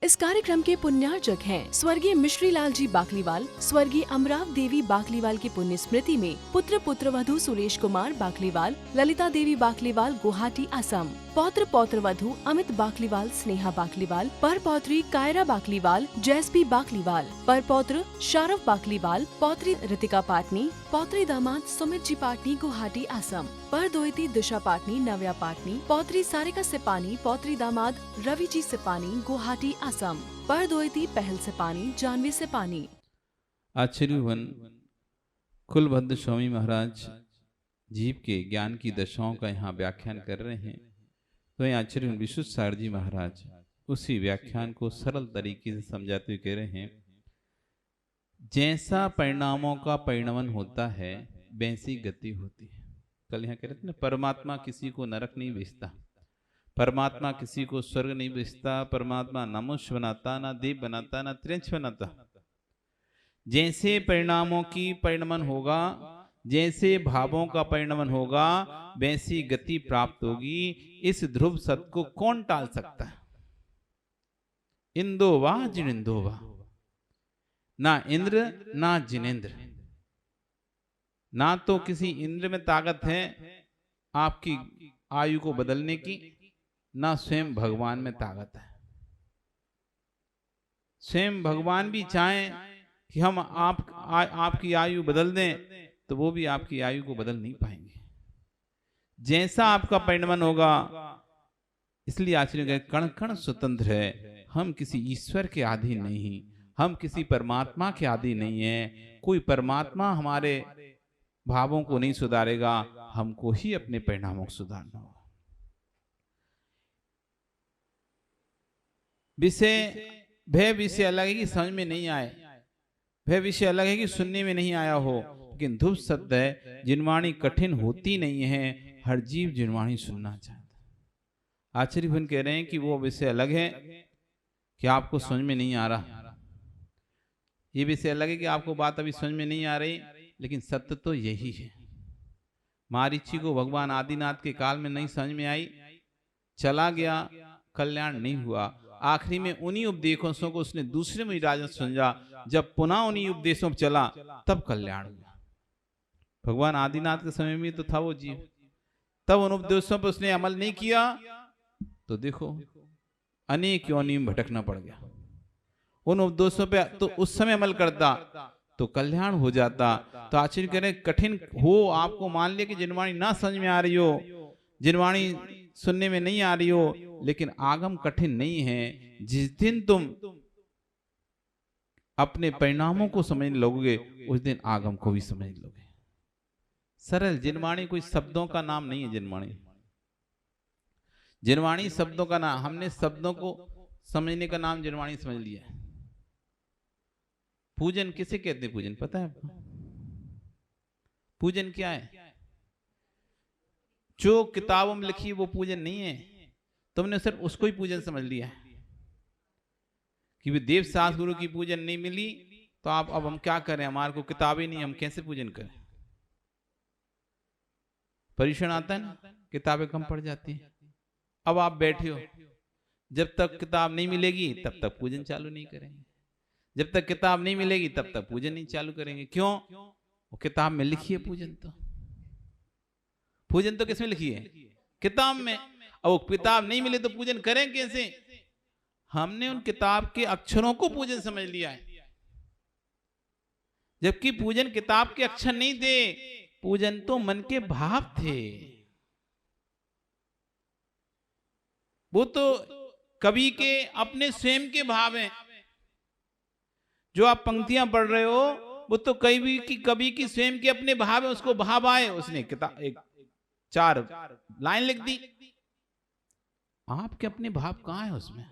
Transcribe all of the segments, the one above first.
इस कार्यक्रम के पुण्यार्जक हैं स्वर्गीय मिश्री लाल जी बाकलीवाल, स्वर्गीय अमराव देवी बाकलीवाल की पुण्य स्मृति में पुत्र पुत्रवधु सुरेश कुमार बाकलीवाल, ललिता देवी बाकलीवाल, गुवाहाटी, असम। पौत्र पौत्रवधु अमित बाकलीवाल, स्नेहा बाकलीवाल, पर पौत्री कायरा बाकलीवाल, जैस्पी बाकलीवाल, पर पौत्र शारव बाकलीवाल, पौत्री रितिका पाटनी, पौत्री दामाद सुमित जी पाटनी, गुवाहाटी, असम। पर दोयती दिशा पाटनी, नव्या पाटनी, पौत्री सारिका सिपानी, पौत्री दामाद रवि जी सिपानी, गुवाहाटी, असम। पर दोयती पहल सिपानी, जानवी सिपानी। आचार्यवन कुलभद्र स्वामी महाराज जीव के ज्ञान की दशाओं का यहाँ व्याख्यान कर रहे हैं। तो यहाँ आचार्य विशुद्ध सार जी महाराज उसी व्याख्यान को सरल तरीके से समझाते हुए कह रहे हैं, जैसा परिणामों का परिणमन होता है वैसी गति होती है। कल यहाँ कह रहे थे ना, परमात्मा किसी को नरक नहीं भेजता, परमात्मा किसी को स्वर्ग नहीं भेजता, परमात्मा ना मनुष्य बनाता, ना देव बनाता, ना त्रिंश बनाता। जैसे परिणामों की परिणमन होगा, जैसे भावों का परिणमन होगा, वैसी गति प्राप्त होगी। इस ध्रुव सत्य को कौन टाल सकता है? इंदो वा जिनेंदो वा, ना इंद्र ना जिनेंद्र। ना तो किसी इंद्र में ताकत है आपकी आयु को बदलने की, ना स्वयं भगवान में ताकत है। स्वयं भगवान भी चाहें कि हम आपकी आयु बदल दें तो वो भी आपकी आयु को बदल नहीं पाएंगे। जैसा आपका परिणमन होगा, इसलिए आचार्य कहे कण कण स्वतंत्र है। हम किसी ईश्वर के अधीन नहीं, हम किसी परमात्मा के अधीन नहीं है। कोई परमात्मा हमारे भावों को नहीं सुधारेगा, हमको ही अपने परिणामों को सुधारना होगा। भय विषय अलग है कि समझ में नहीं आए, भय विषय अलग है कि सुनने में नहीं आया हो, लेकिन ध्रुव सत्य है, जिनवाणी कठिन होती नहीं है, हर जीव जिनवाणी सुनना चाहता है। आचार्य भन कह रहे हैं कि वो विषय अलग है कि आपको समझ में नहीं आ रहा, ये विषय अलग है कि आपको बात अभी समझ में नहीं आ रही, लेकिन सत्य तो यही है। मारीची को भगवान आदिनाथ के काल में नहीं समझ में आई, चला गया, कल्याण नहीं हुआ। आखिरी में उन्हीं उपदेशों को उसने दूसरे में राजन समझा, जब पुनः उन्हीं उपदेशों पर चला तब कल्याण हुआ। भगवान आदिनाथ के समय में तो था वो जीव, तब उन उपदेशों पर उसने अमल नहीं किया तो देखो अनेक योनि में भटकना पड़ गया। उन उपदेशों पे तो उस समय अमल करता तो कल्याण हो जाता। तो आचार्य कह रहे कठिन हो, आपको मान लिया कि जिनवाणी ना समझ में आ रही हो, जिनवाणी सुनने में नहीं आ रही हो, लेकिन आगम कठिन नहीं है। जिस दिन तुम अपने परिणामों को समझने लगोगे, उस दिन आगम को भी समझ लोगे। सरल जिनवाणी कोई शब्दों का नाम नहीं है। जिनवाणी जिनवाणी शब्दों का नाम, हमने शब्दों को समझने का नाम जिनवाणी समझ लिया। पूजन किसे कहते हैं? पूजन पता है आपको? पूजन क्या है? जो किताबों में लिखी वो पूजन नहीं है। तुमने सिर्फ उसको ही पूजन समझ लिया है कि वे देव शास्त्र गुरु की पूजन नहीं मिली तो आप अब हम क्या करें, हमारे को किताबें नहीं, हम कैसे पूजन करें? परीक्षण आता है ना, किताबें कम पड़ जाती हैं। अब आप बैठे हो, जब तक किताब नहीं मिलेगी तब तक पूजन चालू नहीं करेंगे, जब तक किताब नहीं मिलेगी तब तक पूजन नहीं चालू करेंगे। क्यों? वो किताब में लिखी है पूजन तो। पूजन तो किसमें लिखी है? किताब में। अब वो किताब नहीं मिले तो पूजन करें कैसे? हमने उन किताब के अक्षरों को पूजन समझ लिया है, जबकि पूजन किताब के अक्षर नहीं थे, पूजन तो मन के भाव थे। वो तो कवि के अपने स्वयं के भाव हैं। जो आप पंक्तियां पढ़ रहे हो वो तो कवि की स्वयं के अपने भाव है, उसको भाव आए, उसने किताब एक 4 लाइन लिख दी। आपके अपने भाव कहां है उसमें?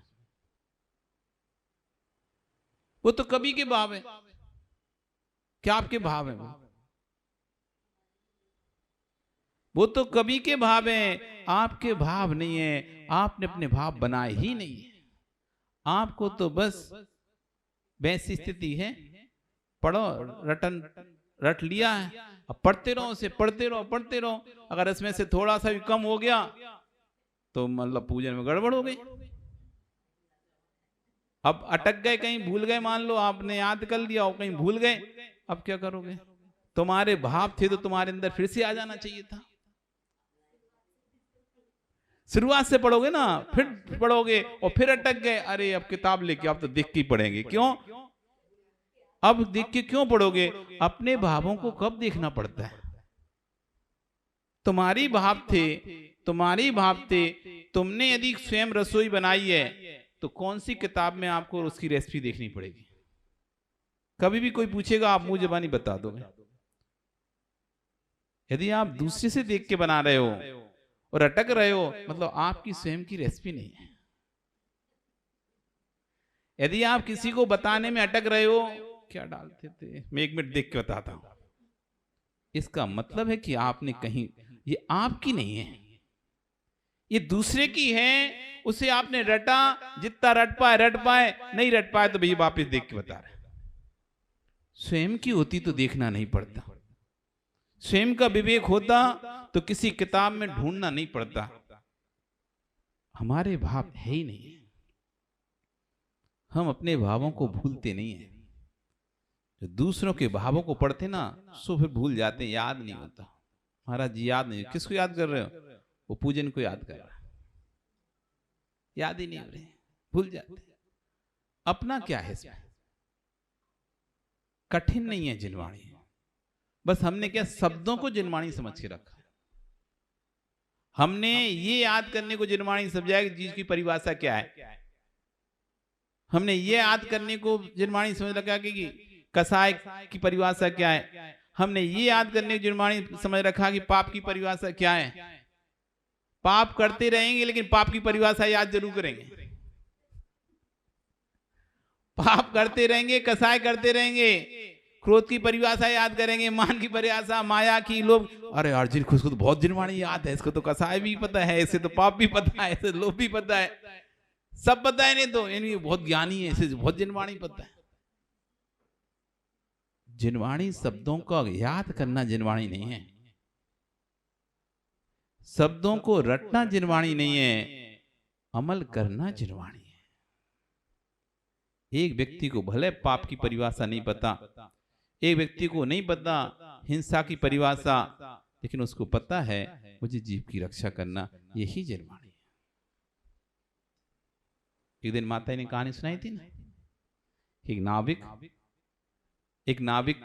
वो तो कवि के भाव है। क्या आपके भाव है? वो तो कवि के भाव है, आपके भाव नहीं है। आपने अपने भाव बनाए ही नहीं है। आपको तो बस वैसी स्थिति है, पढ़ो रट लिया है, अब पढ़ते रहो, उसे पढ़ते रहो। अगर इसमें से थोड़ा सा भी कम हो गया तो मतलब पूजन में गड़बड़ हो गई। अब अटक गए, कहीं भूल गए, मान लो आपने याद कर लिया और कहीं भूल गए, अब क्या करोगे? तुम्हारे भाव थे तो तुम्हारे अंदर फिर से आ जाना चाहिए था। शुरुआत से पढ़ोगे ना, फिर पढ़ोगे और फिर अटक गए, अरे अब किताब लेके आप तो देख के ही पढ़ेंगे। क्यों? अब देख के क्यों पढ़ोगे? अपने भावों को कब देखना पड़ता है? तुम्हारी भाव थे, तुम्हारी भाव थे, तुमने यदि स्वयं रसोई बनाई है तो कौन सी किताब में आपको उसकी रेसिपी देखनी पड़ेगी? कभी भी कोई पूछेगा आप मुंह जबानी बता दोगे। यदि आप दूसरे से देख के बना रहे हो और अटक रहे हो, मतलब आपकी स्वयं की रेसिपी नहीं है। यदि आप किसी को बताने में अटक रहे हो, क्या डालते थे, मैं 1 मिनट देख के बताता हूं, इसका मतलब है कि आपने कहीं, ये आपकी नहीं है, ये दूसरे की है। उसे आपने रटा, जितना रट पाए, नहीं रट पाए तो भैया वापिस देख के बता रहे। स्वयं की होती तो देखना नहीं पड़ता, स्वयं का विवेक होता तो किसी किताब में ढूंढना नहीं पड़ता। हमारे भाव है ही नहीं, हम अपने भावों को भूलते नहीं है। जो दूसरों के भावों को पढ़ते ना, सो फिर भूल जाते, याद नहीं होता। महाराज जी याद नहीं, किसको याद कर रहे हो? वो पूजन को याद कर रहा है, याद ही नहीं हो रहे, भूल जाते। अपना क्या है इसमें? कठिन नहीं है जिनवाणी, बस हमने क्या शब्दों को जिनवाणी समझ के रखा। हमने ये याद करने को जिनवाणी समझा कि चीज की परिभाषा क्या है। हमने ये याद करने को जिनवाणी समझ रखा कि कसाय की परिभाषा क्या है। हमने ये याद करने को जिनवाणी समझ रखा कि पाप की परिभाषा क्या है। पाप करते रहेंगे लेकिन पाप की परिभाषा याद जरूर करेंगे। पाप करते रहेंगे, कसाय करते रहेंगे, क्रोध की परिभाषा याद करेंगे, मान की परिभाषा, माया की, लोभ। अरे अर्जुन खुद को तो बहुत जिनवाणी याद है, इसको तो कसाय भी पता है, इसे तो पाप भी पता है, इसे लोभ भी पता है, सब पता है। नहीं तो यानी बहुत ज्ञानी है, इसे बहुत जिनवाणी पता है। जिनवाणी शब्दों का याद करना जिनवाणी नहीं है, शब्दों को रटना जिनवाणी नहीं है, अमल करना जिनवाणी है। एक व्यक्ति को भले पाप की परिभाषा नहीं पता, एक व्यक्ति को नहीं पता हिंसा की परिभाषा, लेकिन उसको पता है मुझे जीव की रक्षा करना, यही जिनवाणी है। एक दिन माता ने कहानी सुनाई थी ना, एक नाविक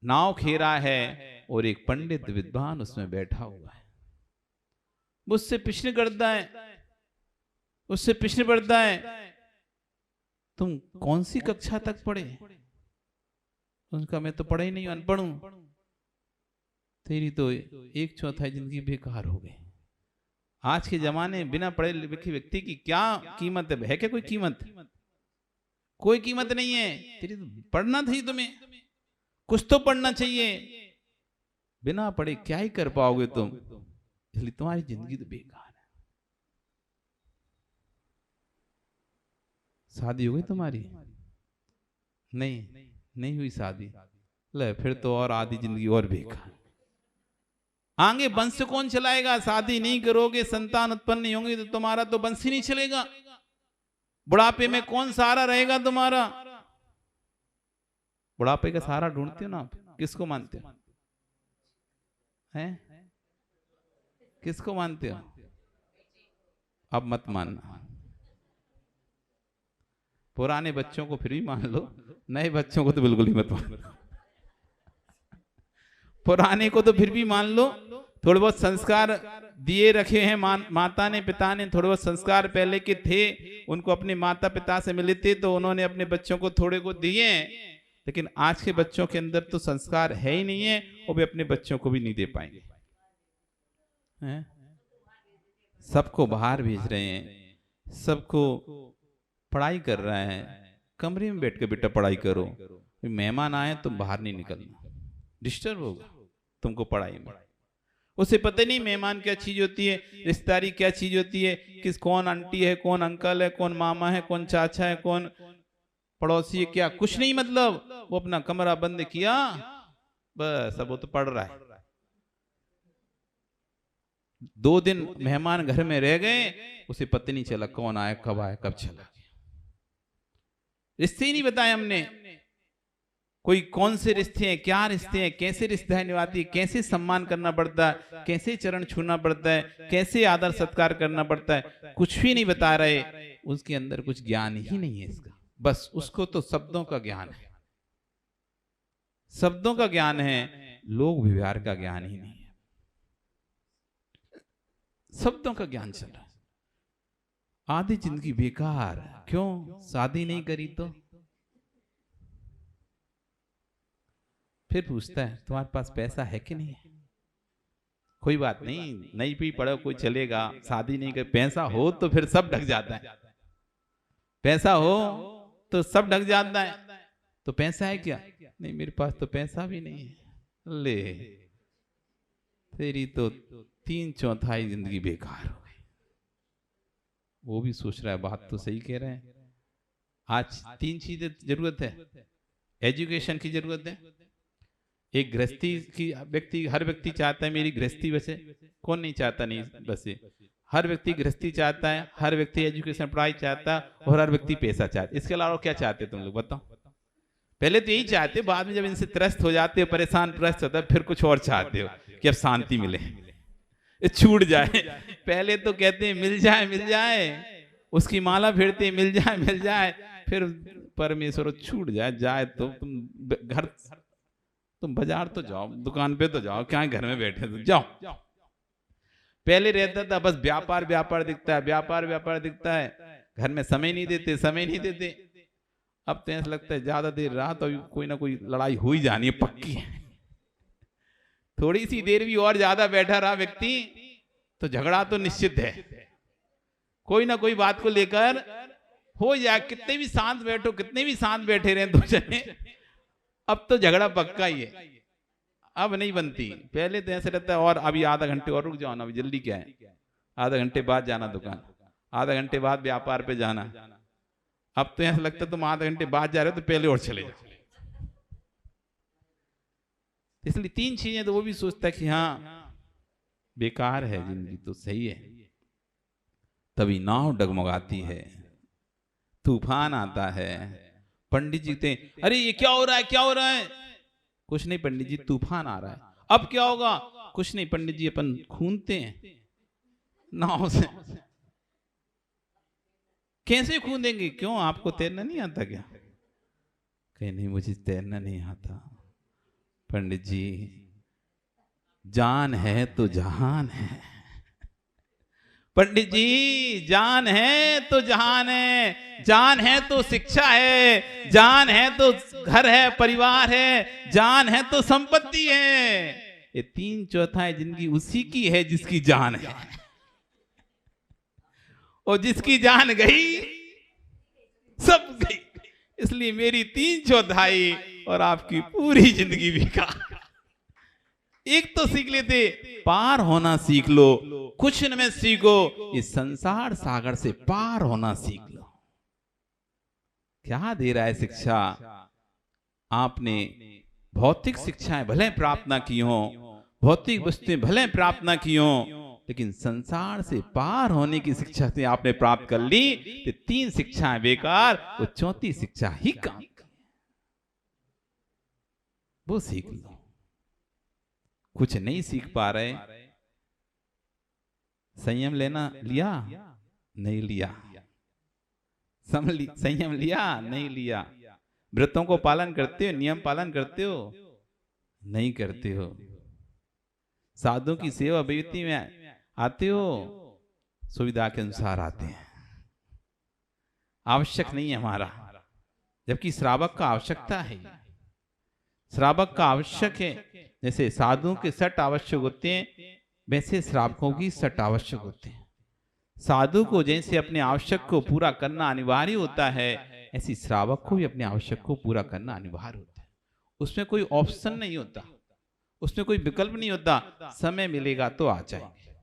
नाव खेरा है और एक पंडित विद्वान उसमें बैठा हुआ है। उससे प्रश्न करता है, तुम कौन सी कक्षा तक पढ़े? उनका मैं तो पढ़ा ही नहीं, अनपढ़ हूं। तेरी तो 1/4 जिंदगी बेकार हो गई। आज के जमाने बिना पढ़े लिखे व्यक्ति की क्या कीमत है क्या कोई कीमत? कोई कीमत नहीं है। तेरी तो पढ़ना था, तुम्हें कुछ तो पढ़ना चाहिए। बिना पढ़े क्या ही कर पाओगे तुम, इसलिए तुम्हारी जिंदगी तो बेकार है। शादी हो गई तुम्हारी? नहीं हुई शादी, ले फिर तो और आधी जिंदगी और बेकार। आगे वंश कौन चलाएगा? शादी नहीं करोगे, संतान उत्पन्न नहीं होंगे तो तुम्हारा तो वंश ही नहीं चलेगा। बुढ़ापे में कौन सहारा रहेगा तुम्हारा? बुढ़ापे का सहारा ढूंढते हो ना आप, किसको मानते हो? हैं? किसको मानते हो? अब मत मानना। पुराने बच्चों को फिर भी मान लो, नए बच्चों को तो बिल्कुल ही मत मान। पुराने को तो फिर भी मान लो, थोड़े बहुत संस्कार दिए रखे हैं माता ने, पिता ने, थोड़े बहुत संस्कार पहले के थे, उनको अपने माता पिता से मिले थे तो उन्होंने अपने बच्चों को थोड़े को दिए। लेकिन आज के बच्चों के अंदर तो संस्कार है ही नहीं है, और वे अपने बच्चों को भी नहीं दे पाएंगे। सबको बाहर भेज रहे हैं, सबको पढ़ाई कर रहे हैं, कमरे में बैठ के बेटा पढ़ाई करो, मेहमान आए तुम बाहर नहीं निकलना, डिस्टर्ब होगा तुमको पढ़ाई में। उसे पता नहीं मेहमान क्या चीज होती है, रिश्तेदारी क्या चीज होती है, कौन आंटी है, कौन अंकल है, कौन मामा है, कौन चाचा है, कौन पड़ोसी है, क्या कुछ नहीं। मतलब वो अपना कमरा बंद किया, बस अब वो तो पढ़ रहा है। 2 दिन मेहमान घर में रह गए, उसे पता नहीं चला कौन आया, कब चला गया। रिश्ते ही नहीं बताए हमने, कोई कौन से रिश्ते हैं, क्या रिश्ते हैं, कैसे रिश्ते निभाती है, कैसे सम्मान करना पड़ता है, कैसे चरण छूना पड़ता है, कैसे आदर सत्कार करना पड़ता है, कुछ भी नहीं बता रहे। उसके अंदर कुछ ज्ञान ही नहीं है इसका, बस उसको तो शब्दों का ज्ञान है, शब्दों का ज्ञान है, लोक व्यवहार का ज्ञान ही नहीं है। शब्दों का ज्ञान चल रहा है। आधी जिंदगी बेकार, क्यों? शादी नहीं करी तो फिर पूछता है तुम्हारे पास पैसा है कि नहीं है? कोई बात नहीं, नहीं भी पढ़ो कोई चलेगा, शादी नहीं कर, पैसा हो तो फिर सब ढक जाता है, पैसा हो तो सब ढक जाता है। तो पैसा है क्या? नहीं मेरे पास तो पैसा भी नहीं है। ले, तेरी तो 3/4 जिंदगी बेकार हो गई। वो भी सोच रहा है बात तो सही कह रहे हैं। आज 3 चीजें जरूरत है। एजुकेशन की जरूरत है, एक गृहस्थी की, व्यक्ति, हर व्यक्ति चाहता है मेरी गृहस्थी बसे, कौन नहीं चाहता नहीं बसे। हर व्यक्ति गृहस्थी चाहता है, हर व्यक्ति एजुकेशन पढ़ाई चाहता है, और हर व्यक्ति पैसा चाहता है। इसके अलावा क्या चाहते तुम लोग बताओ? पहले तो यही चाहते, बाद में जब इनसे त्रस्त हो जाते हो, परेशान त्रस्त होता है, फिर कुछ और चाहते हो कि अब शांति मिले, छूट जाए। पहले तो कहते हैं मिल जाए मिल जाए, उसकी माला फेरते मिल जाए मिल जाए, फिर परमेश्वर छूट जाए, जाए तो तुम घर, तुम बाजार तो जाओ, दुकान पे तो जाओ, क्या घर में बैठे तो जाओ। पहले रहता था बस व्यापार व्यापार दिखता है, व्यापार व्यापार दिखता है, घर में समय नहीं देते, समय नहीं देते। अब तो ऐसा लगता है ज्यादा देर रहा तो कोई ना कोई लड़ाई हो ही जानी है, पक्की है। थोड़ी सी देर भी और ज्यादा बैठा रहा व्यक्ति तो झगड़ा तो निश्चित है, कोई ना कोई बात को लेकर हो जाए। कितने भी शांत बैठो, कितने भी शांत बैठे रहे दो जने, अब तो झगड़ा पक्का ही है, अब नहीं बनती। पहले तो ऐसे रहता है और अभी आधा घंटे और रुक जाओ ना, अभी जल्दी क्या है, आधा घंटे बाद जाना दुकान, आधा घंटे बाद व्यापार पे जाना। अब तो ऐसा लगता है तुम आधा घंटे बाद जा रहे हो तो पहले और चले जाओ। इसलिए 3 चीजें तो वो भी सोचता है कि हाँ बेकार है जिंदगी, तो सही है। तभी नाव डगमगाती है, तूफान आता है। पंडित जी कहते हैं अरे ये क्या हो रहा है, क्या हो रहा है? कुछ नहीं पंडित जी, तूफान आ रहा है। अब क्या होगा? कुछ नहीं पंडित जी, अपन खूनते हैं नाव से। कैसे खूंदेंगे? क्यों, आपको तैरना नहीं आता क्या? कहीं नहीं, मुझे तैरना नहीं आता। पंडित जी जान है तो जहान है, पंडित जी जान है तो जहान है, जान है तो शिक्षा है, जान है तो घर है, परिवार है, जान है तो संपत्ति है। ये 3/4 जिंदगी उसी की है जिसकी जान है, और जिसकी जान गई सब गई। इसलिए मेरी 3/4 और आपकी पूरी जिंदगी बेकार। एक तो सीख लेते, पार होना सीख लो, कुछ न में सीखो, इस संसार सागर से पार होना सीख लो। क्या दे रहा है शिक्षा? आपने भौतिक शिक्षाएं भले प्राप्त ना की हो, भौतिक वस्तुएं भले प्राप्त ना की हो, लेकिन संसार से पार होने की शिक्षा से आपने प्राप्त कर ली, तो 3 शिक्षाएं बेकार, वो 4थी शिक्षा ही काम, वो सीख लो। कुछ नहीं सीख पा रहे, संयम लेना लिया नहीं लिया, संयम लिया नहीं लिया, व्रतों को पालन करते हो, नियम पालन करते हो नहीं करते हो, साधु की सेवा बेइज्जती में आते हो, सुविधा के अनुसार आते हैं, आवश्यक नहीं है हमारा, जबकि श्रावक का आवश्यकता है। श्रावक का आवश्यक है, जैसे साधुओं के 6 आवश्यक होते हैं, वैसे श्रावकों की 6 आवश्यक होते हैं। साधु को जैसे अपने आवश्यक को पूरा करना अनिवार्य होता है, ऐसी श्रावक को भी अपने आवश्यक को पूरा करना अनिवार्य होता है। उसमें कोई ऑप्शन नहीं होता, उसमें कोई विकल्प नहीं होता, समय मिलेगा तो आ जाएंगे,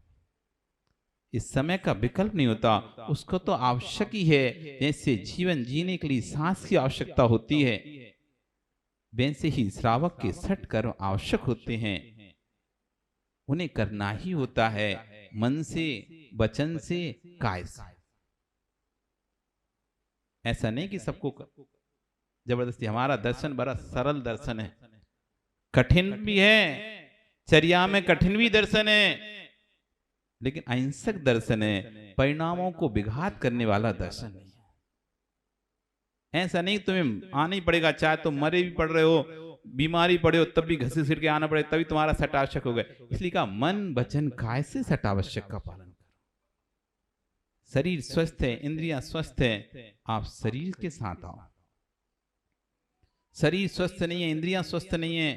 इस समय का विकल्प नहीं होता, उसको तो आवश्यक ही है। जैसे जीवन जीने के लिए सांस की आवश्यकता होती है, वैसे ही श्रावक के 6 कर्म आवश्यक होते हैं, उन्हें करना ही होता है, मन से, वचन से, काय से। ऐसा नहीं कि सबको जबरदस्ती। हमारा दर्शन बड़ा सरल दर्शन है, कठिन भी है, चर्या में कठिन भी दर्शन है, लेकिन अहिंसक दर्शन है, परिणामों को विघात करने वाला दर्शन नहीं है। ऐसा नहीं तुम्हें आना ही पड़ेगा, चाहे तुम मरे भी पड़ रहे हो, बीमारी पड़े हो, तब भी घसी सिर के आना पड़े, तभी तुम्हारा सटावश्यक हो गया। इसलिए कहा मन वचन काय से सटावश्यक का पालन करो। शरीर स्वस्थ है, इंद्रियां स्वस्थ है, आप शरीर के साथ आओ। शरीर स्वस्थ नहीं है, इंद्रियां स्वस्थ नहीं है,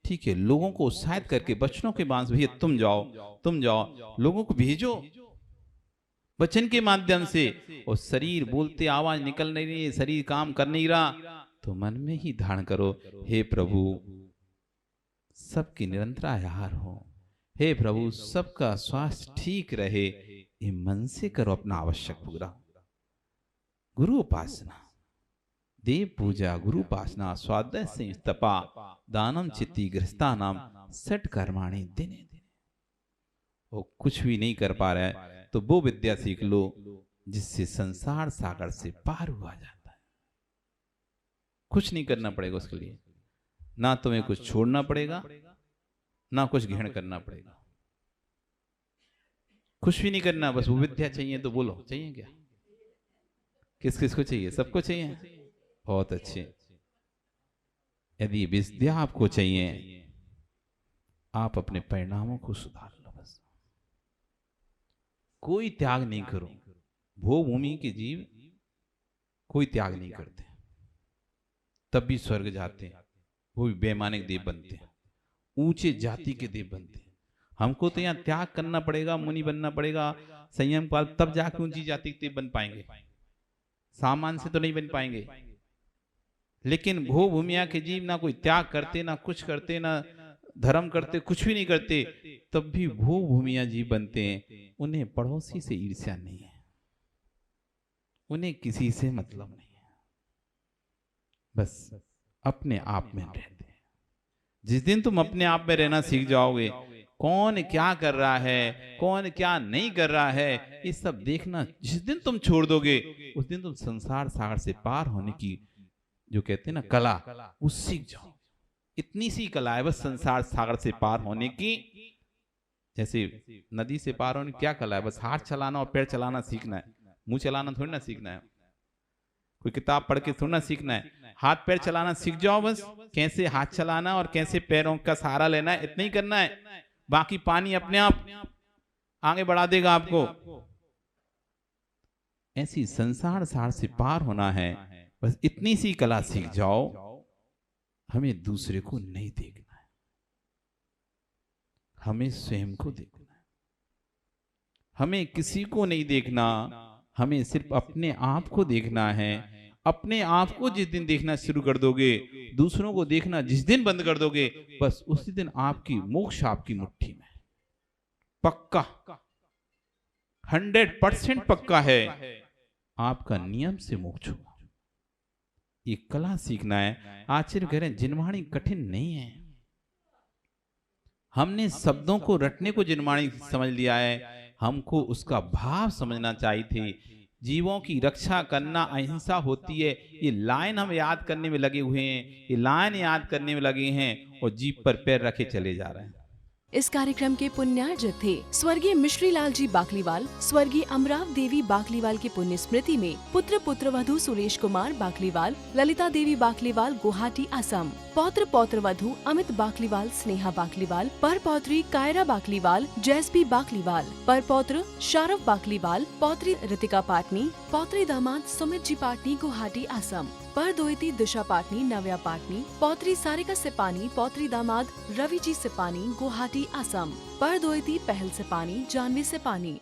ठीक है, लोगों को उत्साहित करके वचनों के बांस, भैया तुम जाओ, तुम जाओ, लोगों को भेजो वचन के माध्यम से। और शरीर बोलते आवाज निकल नहीं रही है, शरीर काम कर नहीं रहा, तो मन में ही धारण करो, हे प्रभु सबकी निरंतर आहार हो, हे प्रभु सबका स्वास्थ्य ठीक रहे, ये मन से करो अपना आवश्यक पूरा। गुरु उपासना, देव पूजा, गुरु उपासना, स्वाध्याय से तपा, दानम चित्ती गृहस्था नाम सट कर्माणि दिने दिने। वो कुछ भी नहीं कर पा रहा है तो वो विद्या सीख लो जिससे संसार सागर से पार हुआ जाता है। कुछ नहीं करना पड़ेगा उसके लिए, ना तुम्हें कुछ छोड़ना पड़ेगा, ना कुछ ग्रहण करना पड़ेगा, कुछ भी नहीं करना, बस वो विद्या चाहिए। तो बोलो चाहिए क्या? किस किस को चाहिए? सबको चाहिए? बहुत अच्छे। यदि विद्या आपको चाहिए, आप अपने परिणामों को सुधार लो, बस कोई त्याग नहीं करो। भो भूमि के जीव कोई त्याग नहीं करते, तब भी स्वर्ग जाते हैं, वो भी बेमानिक देव बनते हैं, ऊंचे जाति के देव बनते हैं। हमको तो यहाँ त्याग करना पड़ेगा, मुनि बनना पड़ेगा, संयम पाल, तब जाके ऊंची जाति के देव बन पाएंगे, सामान्य से तो नहीं बन पाएंगे। लेकिन भू भूमिया के जीव ना कोई त्याग करते, ना कुछ करते, ना धर्म करते, कुछ भी नहीं करते, तब भी भू भूमिया जीव बनते हैं। उन्हें पड़ोसी से ईर्ष्या नहीं है, उन्हें किसी से मतलब नहीं है, बस अपने आप में रहते हैं। जिस दिन तुम अपने आप में रहना सीख जाओगे, कौन क्या कर रहा है, कौन क्या नहीं कर रहा है, ये सब देखना जिस दिन तुम छोड़ दोगे, उस दिन तुम संसार सागर से पार होने की जो कहते हैं ना कला, वो सीख जाओ। इतनी सी कला है बस संसार सागर से पार होने की। जैसे नदी से पार होने की क्या कला है? बस हाथ चलाना और पैर चलाना सीखना है, मुंह चलाना थोड़ी ना सीखना है, कोई किताब पढ़ के थोड़ी ना सीखना है। हाथ पैर चलाना सीख जाओ, बस कैसे हाथ चलाना और कैसे पैरों का सहारा लेना है, इतना ही करना है। बाकी पानी अपने आप आगे बढ़ा देगा आपको। ऐसी संसार सागर से पार होना है, बस इतनी सी कला सीख जाओ। हमें दूसरे को नहीं देखना है, हमें स्वयं को देखना है। हमें किसी को नहीं देखना, हमें सिर्फ अपने आप को देखना है। अपने आप को जिस दिन देखना शुरू कर दोगे, दूसरों को देखना जिस दिन बंद कर दोगे, बस उसी दिन आपकी मोक्ष आपकी मुट्ठी में पक्का, 100% पक्का है। आपका नियम से मोक्ष होगा। ये कला सीखना है। आचार्य कह रहे हैं जिनवाणी कठिन नहीं है। हमने शब्दों को रटने को जिनवाणी समझ लिया है, हमको उसका भाव समझना चाहिए थे। जीवों की रक्षा करना अहिंसा होती है, ये लाइन हम याद करने में लगे हुए हैं, ये लाइन याद करने में लगे हैं और जीभ पर पैर रखे चले जा रहे हैं। इस कार्यक्रम के पुण्यार्जक थे स्वर्गीय मिश्री लाल जी बाकलीवाल। स्वर्गीय अमराव देवी बाकलीवाल की पुण्य स्मृति में पुत्र पुत्रवधु सुरेश कुमार बाकलीवाल, ललिता देवी बाकलीवाल, गुवाहाटी, असम। पौत्र पौत्रवधु अमित बाकलीवाल, स्नेहा बाकलीवाल। पर पौत्री कायरा बाकलीवाल, जैसबी बाकलीवाल। पर पौत्र शारव बाकलीवाल, पौत्री रितिका पाटनी, पौत्री दामाद सुमित जी पाटनी, गुवाहाटी, असम। पर दोयती दिशा पाटनी, नव्या पाटनी। पौत्री सारिका सिपानी, पौत्री दामाद रवि जी सिपानी, गुवाहाटी, असम। पर दोयती पहल सिपानी, जानवी सिपानी।